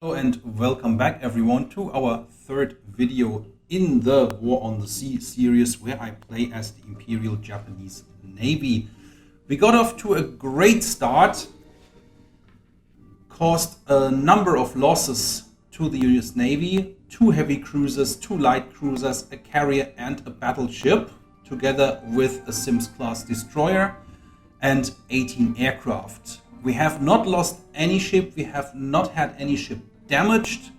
Hello and welcome back everyone to our third video in the War on the Sea series where I play as the Imperial Japanese Navy. We got off to a great start, caused a number of losses to the US Navy, 2 heavy cruisers, 2 light cruisers, a carrier and a battleship, together with a Sims class destroyer and 18 aircraft. We have not lost any ship, we have not had any ship damaged,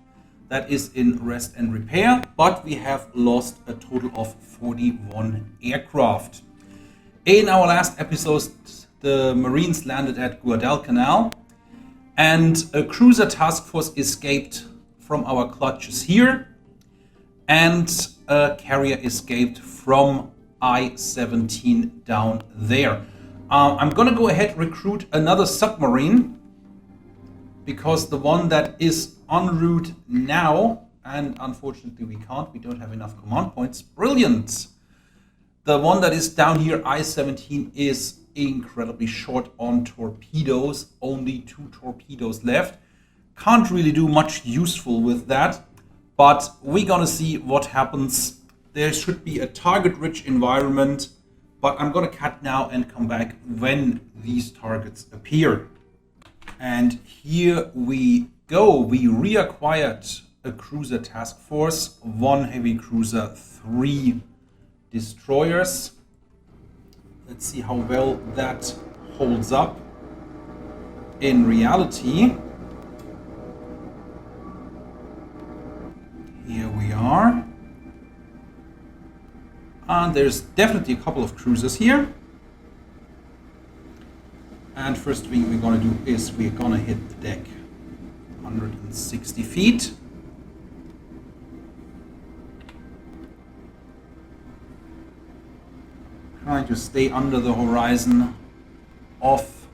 that is in rest and repair, but we have lost a total of 41 aircraft. In our last episode, the Marines landed at Guadalcanal and a cruiser task force escaped from our clutches here, and a carrier escaped from I-17 down there. I'm gonna go ahead and recruit another submarine because the one that is en route now, and unfortunately we don't have enough command points. Brilliant! The one that is down here, I-17, is incredibly short on torpedoes, only 2 torpedoes left. Can't really do much useful with that, but we're gonna see what happens. There should be a target-rich environment, but I'm gonna cut now and come back when these targets appear. And here we go. We reacquired a cruiser task force, 1 heavy cruiser, 3 destroyers. Let's see how well that holds up in reality. Here we are. And there's definitely a couple of cruisers here. And first thing we're gonna do is we're gonna hit the deck. 160 feet. Trying to stay under the horizon of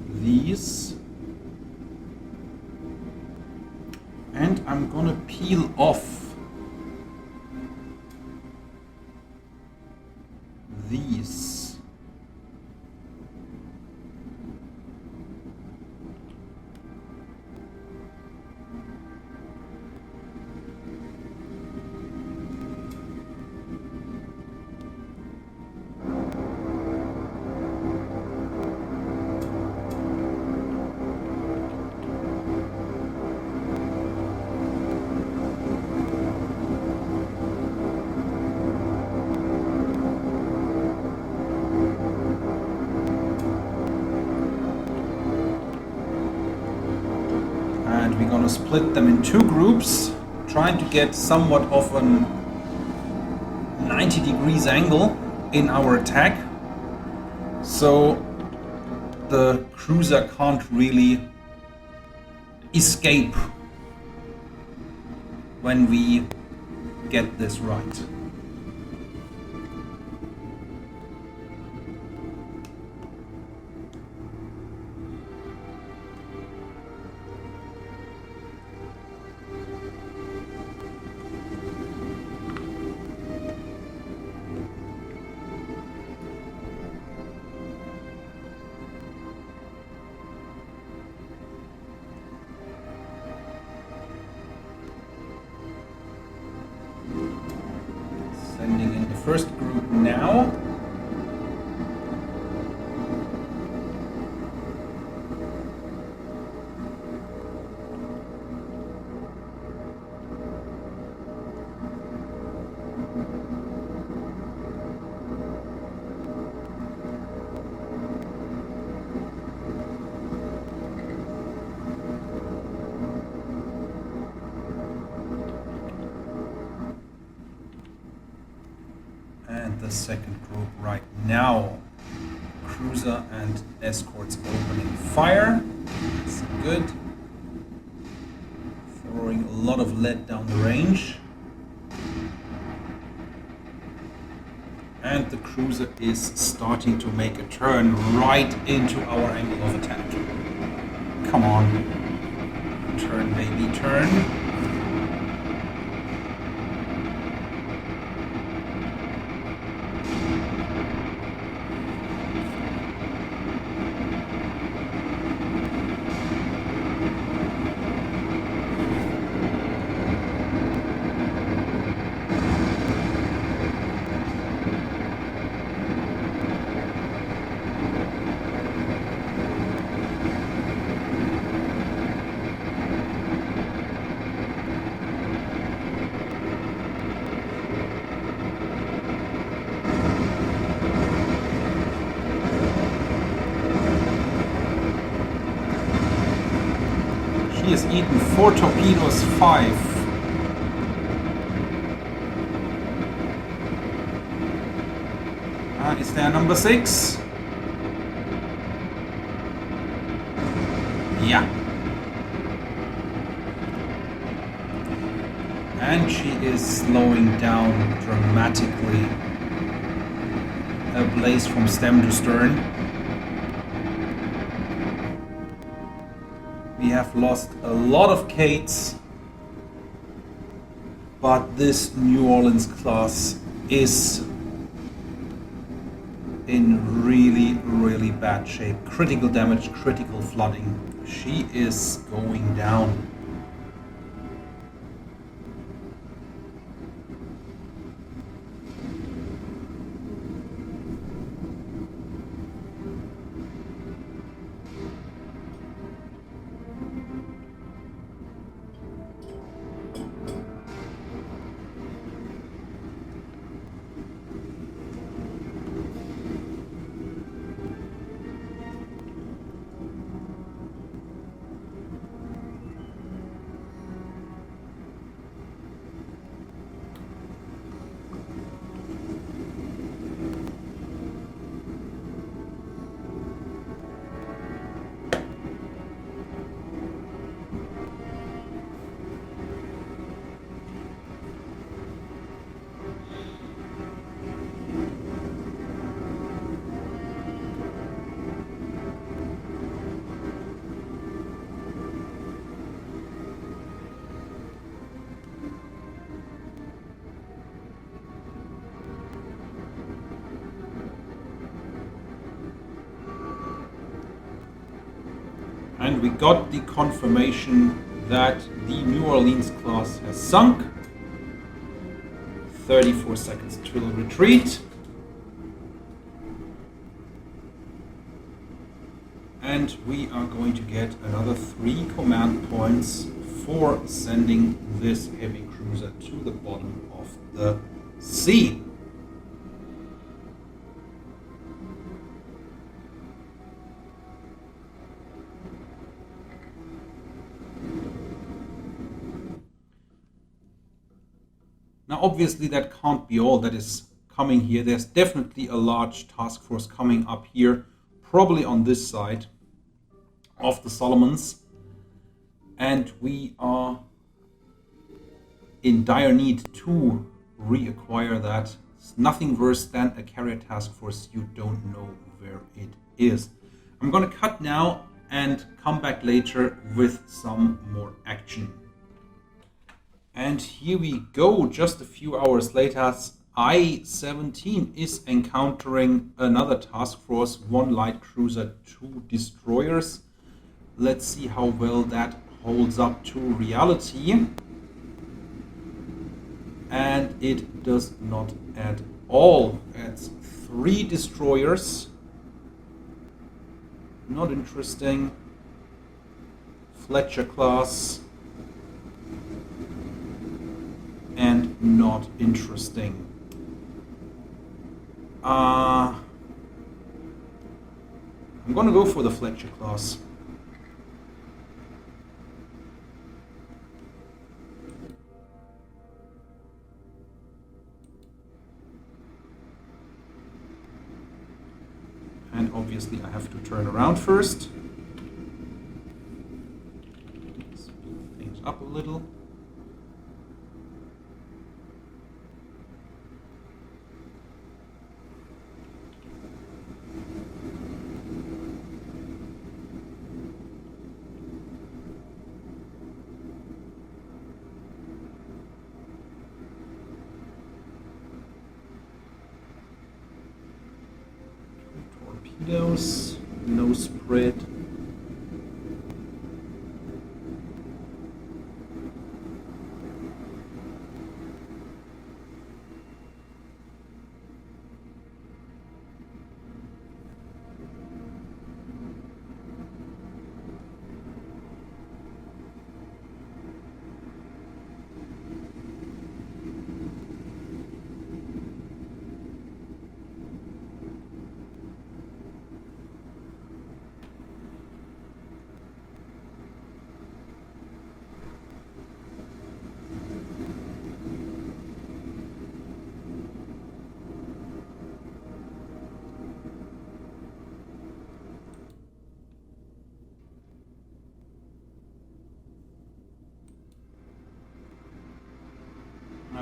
these. And I'm gonna peel off these. We're going to split them in 2 groups, trying to get somewhat of a 90 degrees angle in our attack, so the cruiser can't really escape when we get this right. Sending in the first group now. The second group right now. Cruiser and escorts opening fire. That's good. Throwing a lot of lead down the range. And the cruiser is starting to make a turn right into our angle of attack. Come on. Turn, baby, turn. She has eaten 4 torpedoes, 5. Is there number 6? Yeah. And she is slowing down dramatically. Ablaze from stem to stern. We have lost a lot of Kates, but this New Orleans class is in really, really bad shape. Critical damage, critical flooding. She is going down. And we got the confirmation that the New Orleans class has sunk. 34 seconds till retreat. And we are going to get another 3 command points for sending this heavy cruiser to the bottom of the sea. Now, obviously, that can't be all that is coming here. There's definitely a large task force coming up here, probably on this side of the Solomons. And we are in dire need to reacquire that. It's nothing worse than a carrier task force you don't know where it is. I'm going to cut now and come back later with some more action. And here we go, just a few hours later, I-17 is encountering another task force, 1 light cruiser, 2 destroyers. Let's see how well that holds up to reality. And it does not at all. It's 3 destroyers. Not interesting. Fletcher class. And not interesting. I'm gonna go for the Fletcher class. And obviously I have to turn around first. Speed things up a little. Torpedoes, no spread.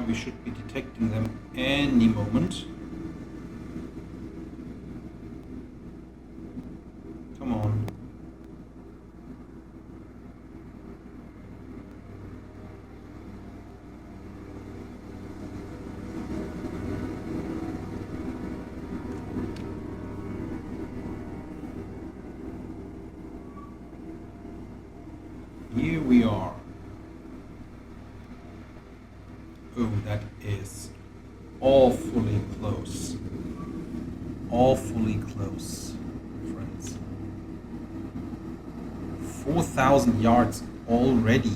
we should be detecting them any moment. Come on. Here we are. Oh, that is awfully close. Awfully close, friends. 4,000 yards already.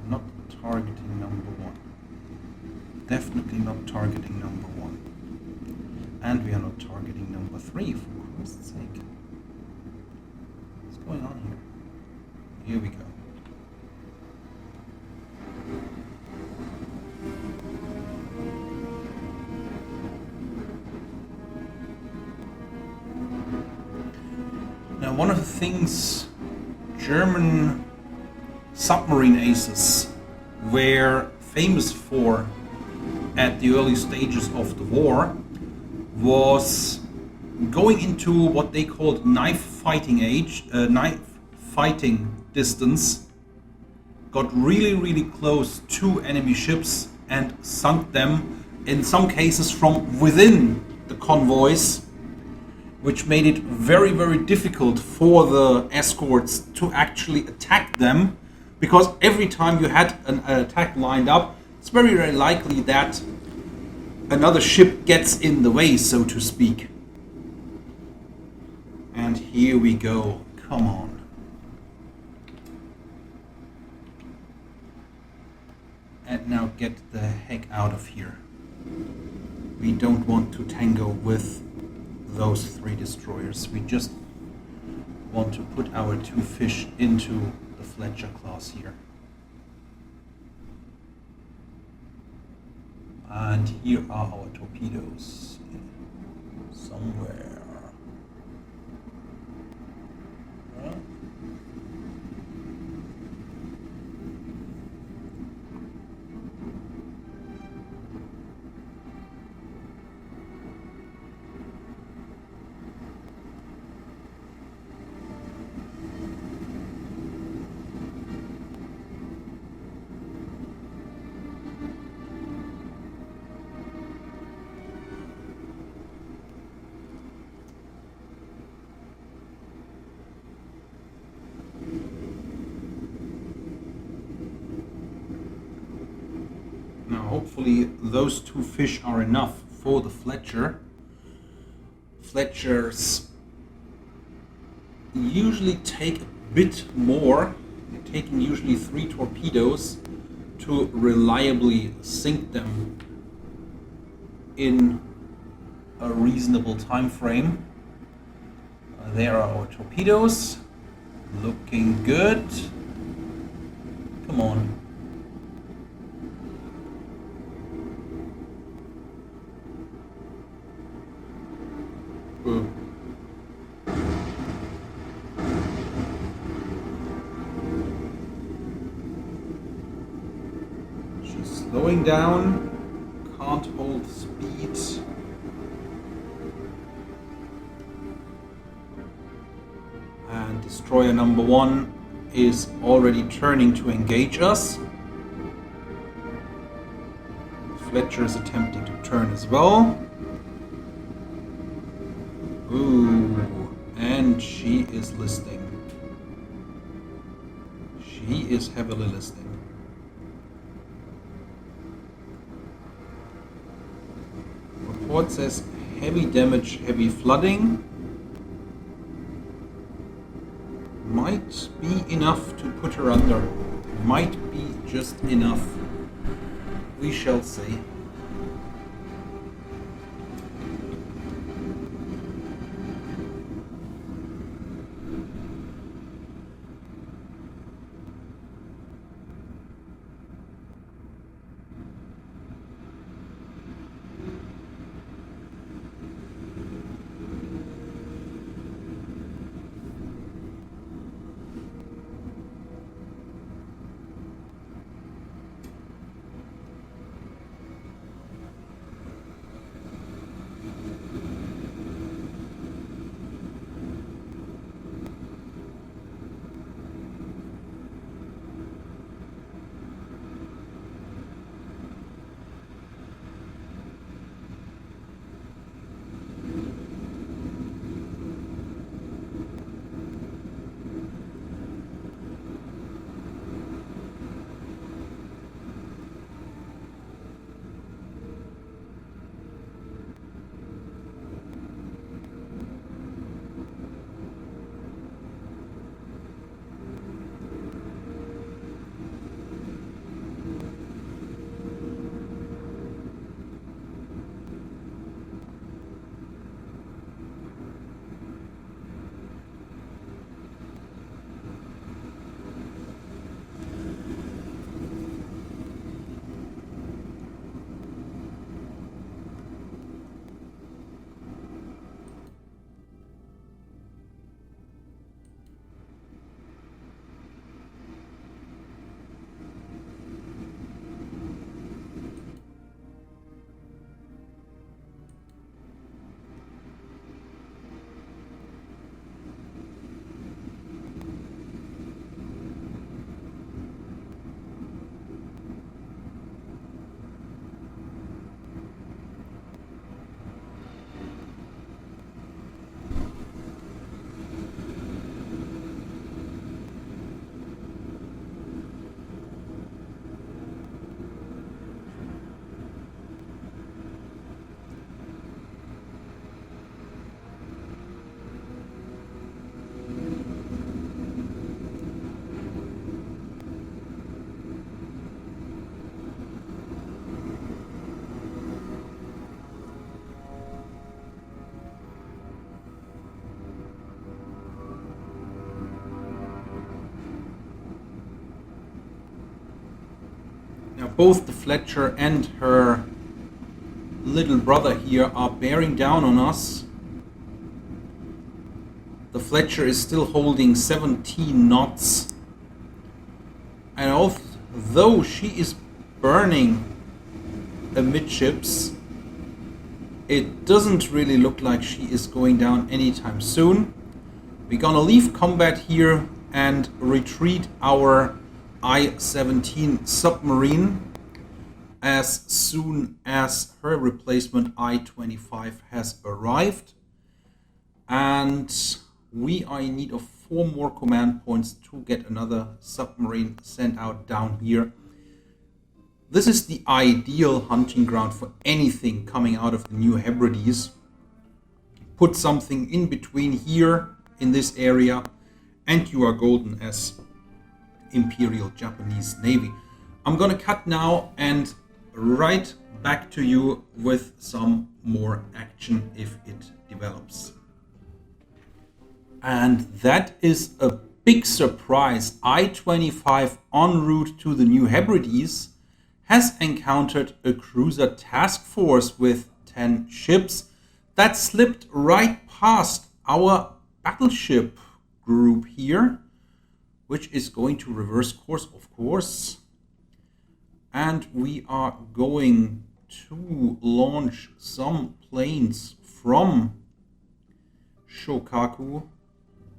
Not targeting number one. Definitely not targeting number one. And we are not targeting number three, for Christ's sake. What's going on here? Here we go. Now, one of the things German submarine aces were famous for at the early stages of the war was going into what they called knife fighting distance, got really close to enemy ships and sunk them, in some cases from within the convoys, which made it very difficult for the escorts to actually attack them, because every time you had an attack lined up, it's very likely that another ship gets in the way, so to speak. And here we go. Come on. And now get the heck out of here. We don't want to tango with those three destroyers. We just want to put our two fish into the Fletcher class here. And here are our torpedoes somewhere. Hopefully those two fish are enough for the Fletcher. Fletchers usually take a bit more. They're taking usually 3 torpedoes to reliably sink them in a reasonable time frame. There are our torpedoes, looking good. Come on. She's slowing down, can't hold speed. And destroyer number 1 is already turning to engage us. Fletcher is attempting to turn as well. Ooh, and she is listing. She is heavily listing. Report says heavy damage, heavy flooding. Might be enough to put her under. Might be just enough. We shall see. both the Fletcher and her little brother here are bearing down on us. The Fletcher is still holding 17 knots, and although she is burning amidships, it doesn't really look like she is going down anytime soon. We're gonna leave combat here and retreat our I-17 submarine as soon as her replacement I-25 has arrived. And we are in need of 4 more command points to get another submarine sent out down here. This is the ideal hunting ground for anything coming out of the New Hebrides. Put something in between here in this area and you are golden as Imperial Japanese Navy. I'm gonna cut now and right back to you with some more action if it develops. And that is a big surprise. I-25 en route to the New Hebrides has encountered a cruiser task force with 10 ships that slipped right past our battleship group here, which is going to reverse course, of course. And we are going to launch some planes from Shokaku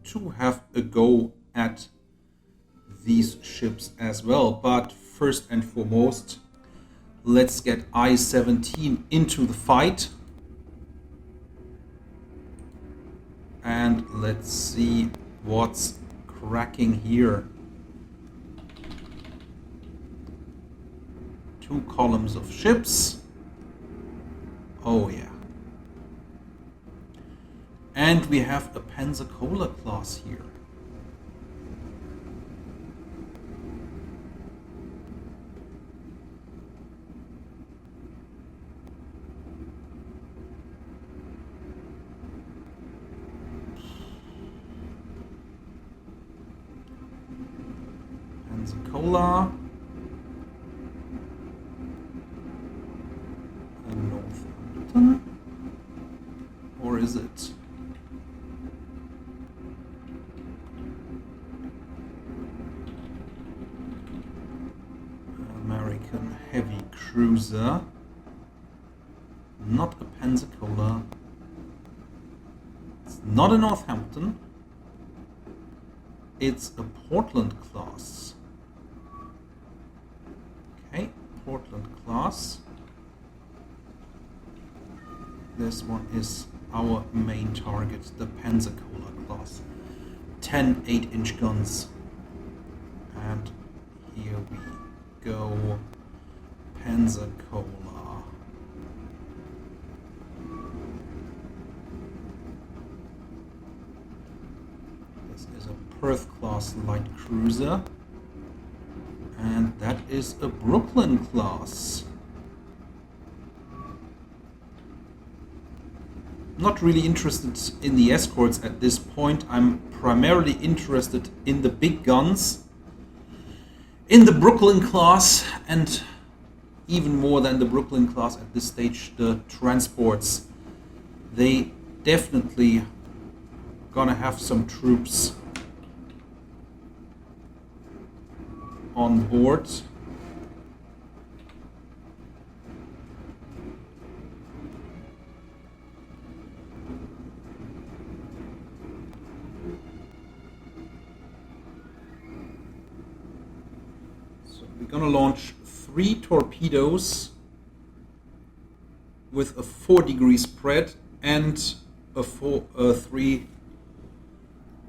to have a go at these ships as well. But first and foremost, let's get I-17 into the fight. And let's see what's cracking here. 2 columns of ships. Oh yeah. And we have a Pensacola class here. Pensacola. And Northampton. Or is it? American heavy cruiser. Not a Pensacola. It's not a Northampton. It's a Portland class. Okay, Portland class. This one is our main target, the Pensacola class. 10 8-inch guns. And here we go. Pensacola. This is a Perth class light cruiser. And that is a Brooklyn class. Not really interested in the escorts at this point. I'm primarily interested in the big guns. In the Brooklyn class, and even more than the Brooklyn class at this stage, the transports. They definitely gonna have some troops on board. So we're gonna launch 3 torpedoes with a 4-degree spread and a 3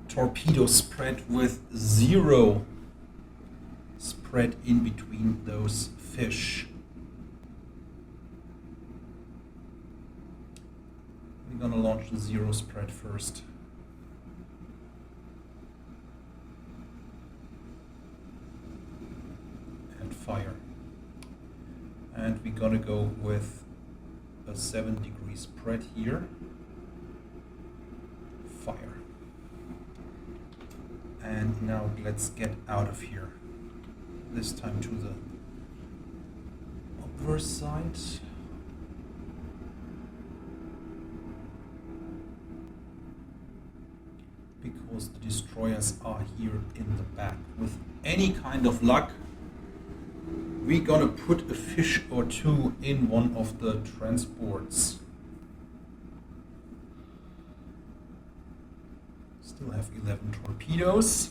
torpedo spread with 0 spread in between those fish. We're gonna launch the 0 spread first. And fire. And we're gonna go with a 7-degree spread here. Fire. And now let's get out of here. This time to the reverse side. Because the destroyers are here in the back. With any kind of luck, we're gonna put a fish or two in one of the transports. Still have 11 torpedoes.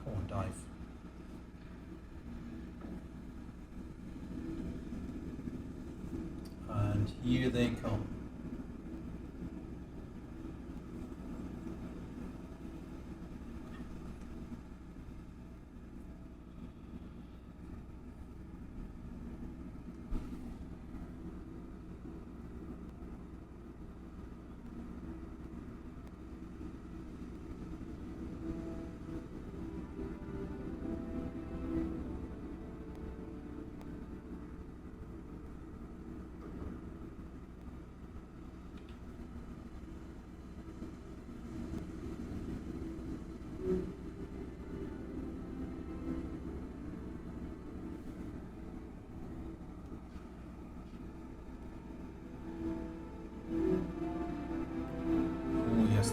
Go on, dive. And here they come.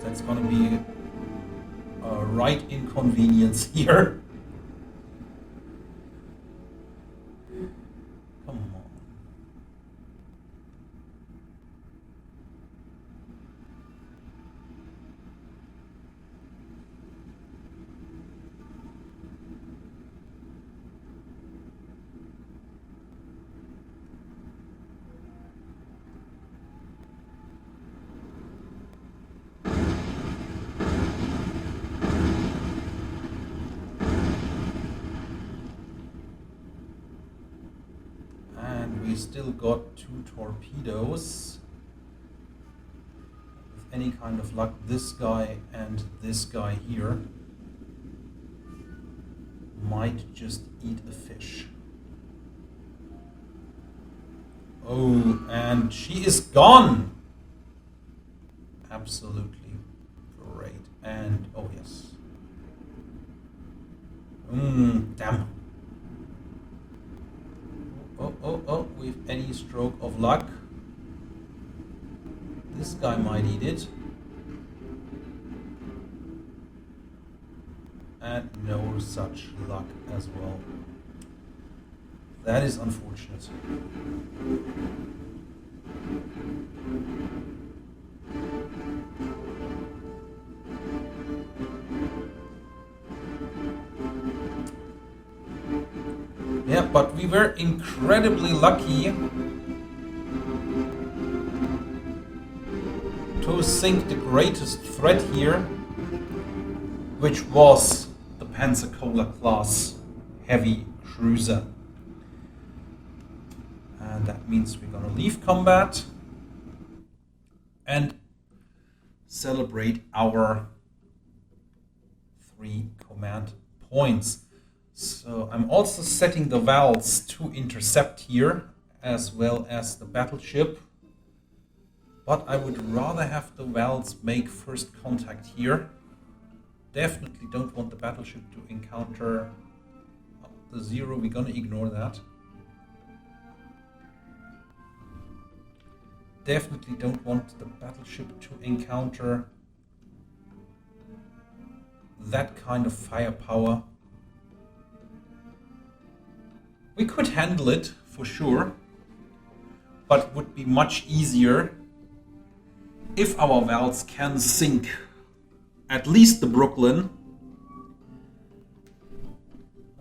That's going to be a right inconvenience here. Come on. We still got 2 torpedoes. With any kind of luck, this guy and this guy here might just eat a fish. Oh, and she is gone! Absolutely great. And, oh yes. Damn. Oh, with any stroke of luck, this guy might eat it. And no such luck as well. That is unfortunate. Yeah, but we were incredibly lucky to sink the greatest threat here, which was the Pensacola class heavy cruiser. And that means we're gonna leave combat and celebrate our 3 command points. So I'm also setting the valves to intercept here, as well as the battleship. But I would rather have the valves make first contact here. Definitely don't want the battleship to encounter the 0. We're gonna ignore that. Definitely don't want the battleship to encounter that kind of firepower. We could handle it for sure, but it would be much easier if our valves can sink at least the Brooklyn.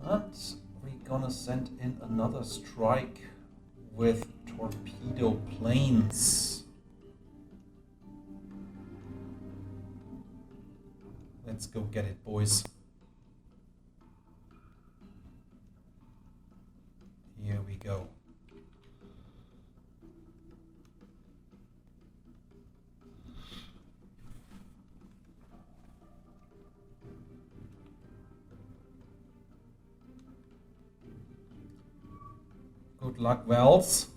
But we're gonna send in another strike with torpedo planes. Let's go get it, boys. Here we go. Good luck, valves.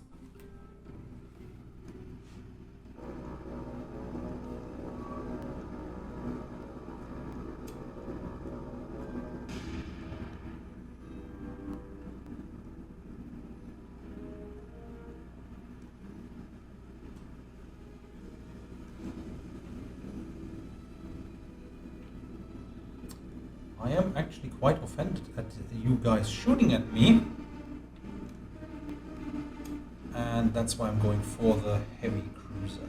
I am actually quite offended at you guys shooting at me. And that's why I'm going for the heavy cruiser.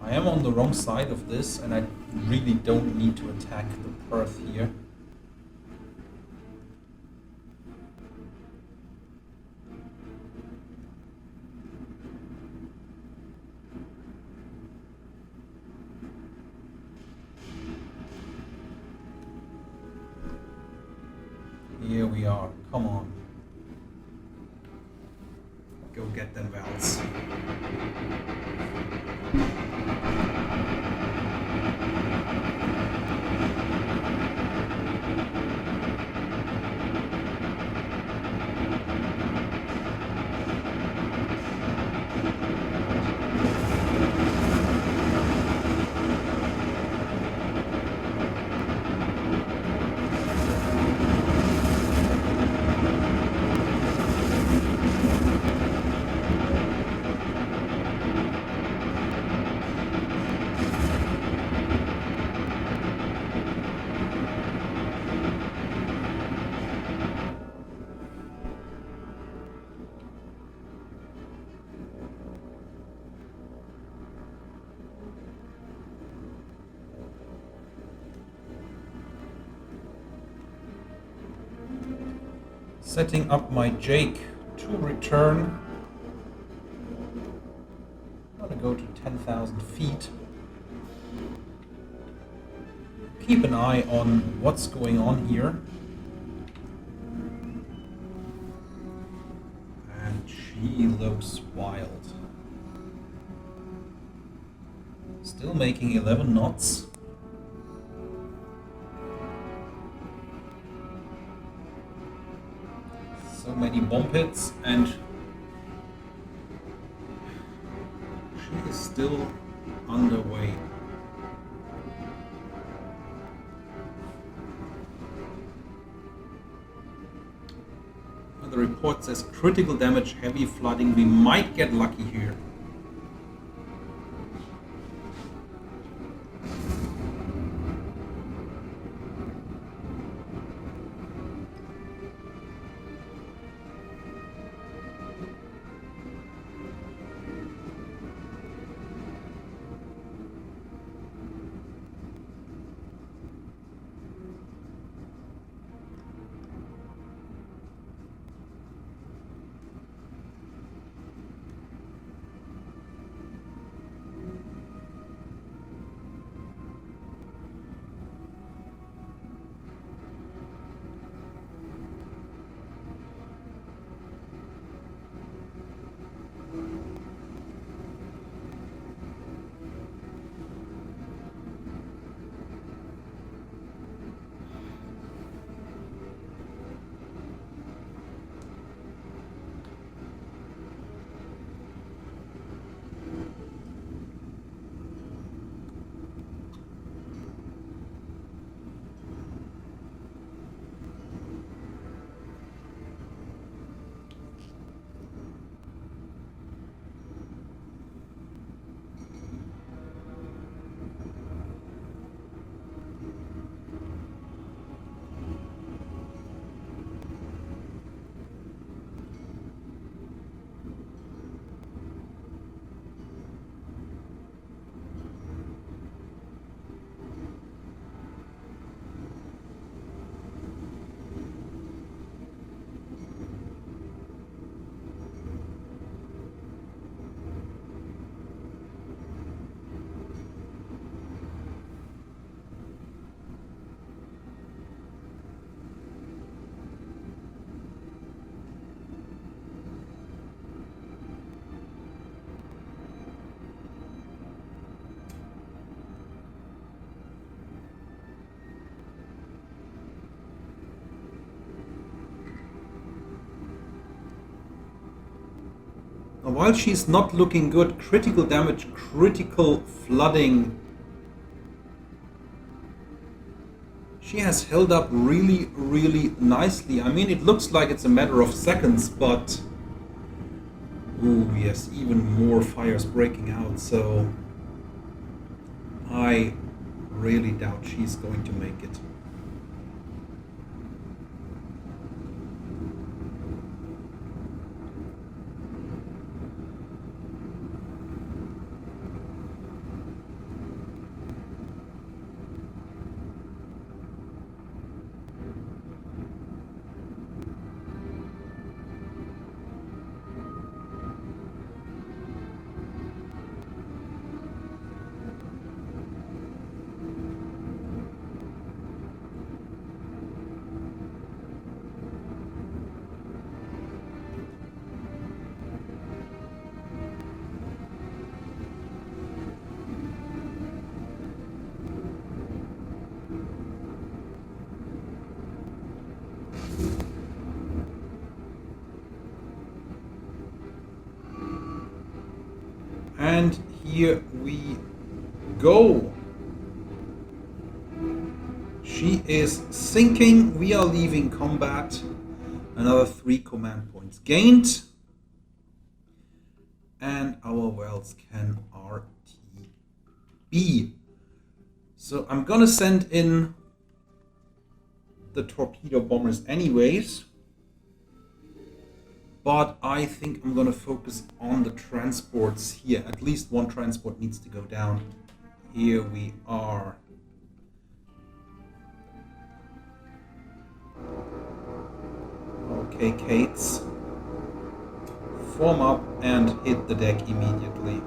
I am on the wrong side of this, and I really don't need to attack the Perth here. Here we are, come on. Go get them valves. Setting up my Jake to return. I'm gonna go to 10,000 feet. Keep an eye on what's going on here. And she looks wild. Still making 11 knots. So many bomb hits, and she is still underway. And the report says critical damage, heavy flooding. We might get lucky here. Now, while she's not looking good, critical damage, critical flooding, she has held up really, really nicely. I mean, it looks like it's a matter of seconds, but ooh, yes, even more fires breaking out. So I really doubt she's going to make it. And here we go. She is sinking. We are leaving combat. Another 3 command points gained. And our wells can RTB. So I'm gonna send in the torpedo bombers anyways. But I think I'm gonna focus on the transports here. At least one transport needs to go down. Here we are. Okay, Kates. Form up and hit the deck immediately.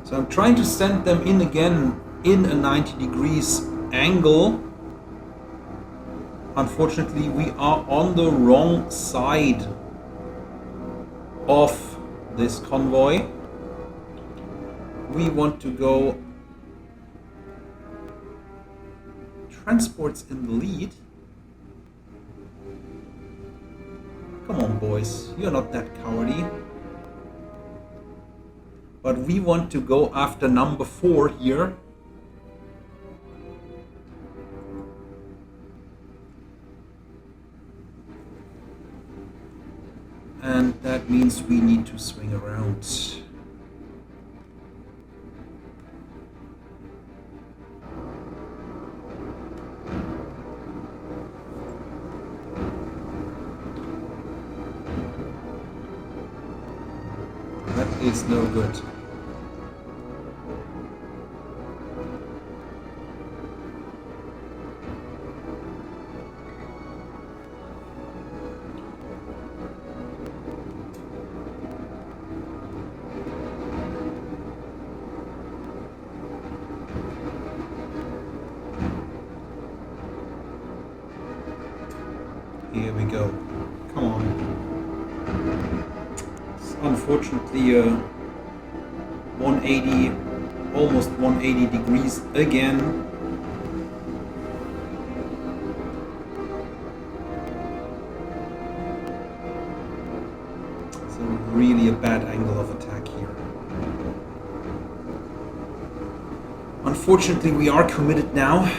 So I'm trying to send them in again in a 90 degrees angle. Unfortunately, we are on the wrong side of this convoy. We want to go transports in the lead. Come on, boys, you're not that cowardly. But we want to go after number 4 here. And that means we need to swing around. That is no good. Here we go. Come on. It's unfortunately 180, almost 180 degrees again. It's really a bad angle of attack here. Unfortunately, we are committed now.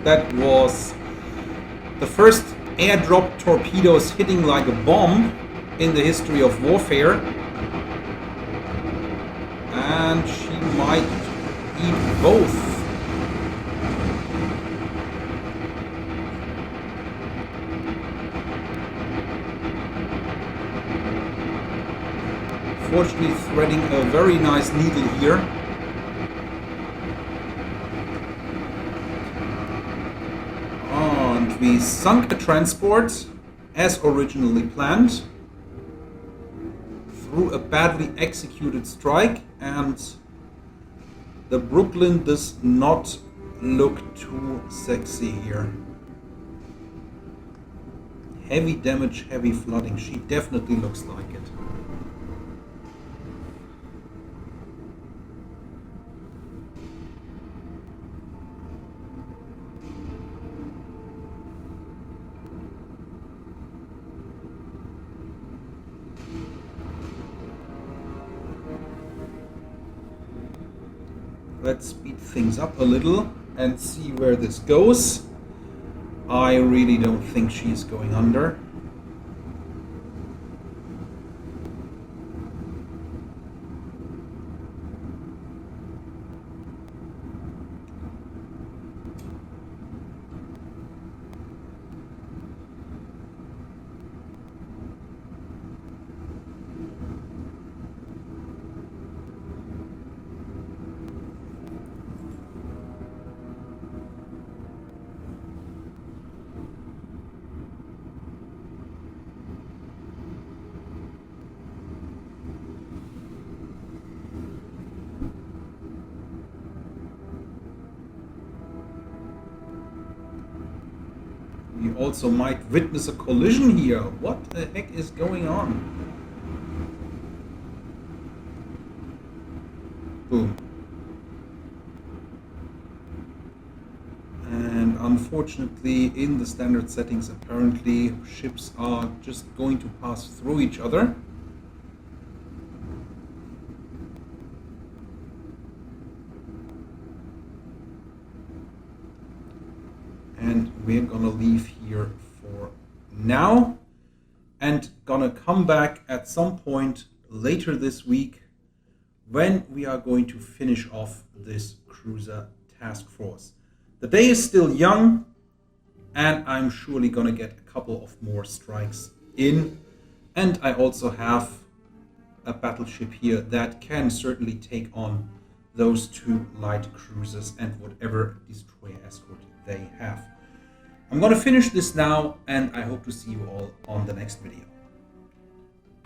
That was the first airdrop torpedoes hitting like a bomb in the history of warfare. And she might eat both. unfortunately threading a very nice needle here. And we sunk a transport as originally planned through a badly executed strike, and the Brooklyn does not look too sexy here. Heavy damage, heavy flooding. She definitely looks like it. Let's speed things up a little and see where this goes. I really don't think she's going under. We also might witness a collision here. What the heck is going on? Boom. And unfortunately, in the standard settings, apparently ships are just going to pass through each other. And we're gonna leave here for now and gonna come back at some point later this week when we are going to finish off this cruiser task force. The day is still young, and I'm surely gonna get a couple of more strikes in, and I also have a battleship here that can certainly take on those two light cruisers and whatever destroyer escort they have. I'm going to finish this now, and I hope to see you all on the next video.